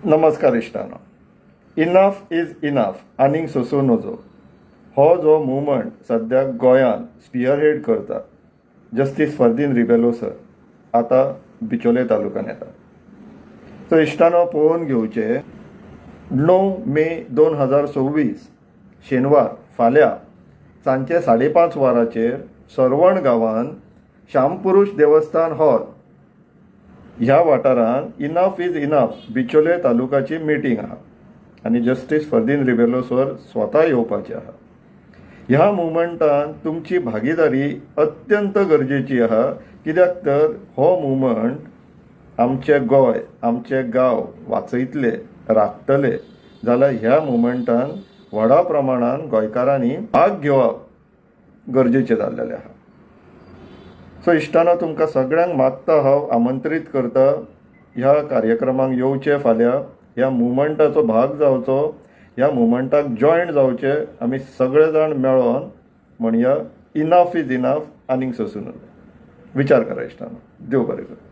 नमस्कार इश्टानो. Enough is enough आनीक सोसूं नजो हो जो मुवमेंट सद्या गोंयान स्पियरहेड करता जस्टीस फर्दीन रिबेलो सर आतां बिचोले तालुक्यान येता. सो इश्टानो पळोवन घेवचे 9 मे 2026 शेनवार फाल्यां सांजचे 5:30 वरांचेर सरवण गांवांत श्यामपुरुश देवस्थान हॉल ह्या वाठारान enough is enough Bicholim तालुकाची meeting आहा आनी जस्टीस फर्दीन रिबेलो सर स्वता येवपाचे आहा. ह्या मुवमेंटान तुमची भागीदारी अत्यंत गरजेची आहा, कित्याक तर हो मुवमेंट आमचे गोंय आमचे गांव वाचयतले राखतले जाल्यार ह्या मुवमेंटान व्हडा प्रमाणान गोंयकारांनी भाग घेवप गरजेचें जाल्लेलें आहा. सो इश्टानो तुमकां सगळ्यांक मागता हांव आमंत्रीत करता ह्या कार्यक्रमाक येवचे फाल्यां ह्या मुवमेंटाचो भाग जावचो, ह्या मुवमेंटाक जॉयन जावचे. आमी सगळे जाण मेळोन म्हणया इनफ इज इनफ आनीक सोसूं नजो. विचार करा इश्टानो. देव बरें करूं.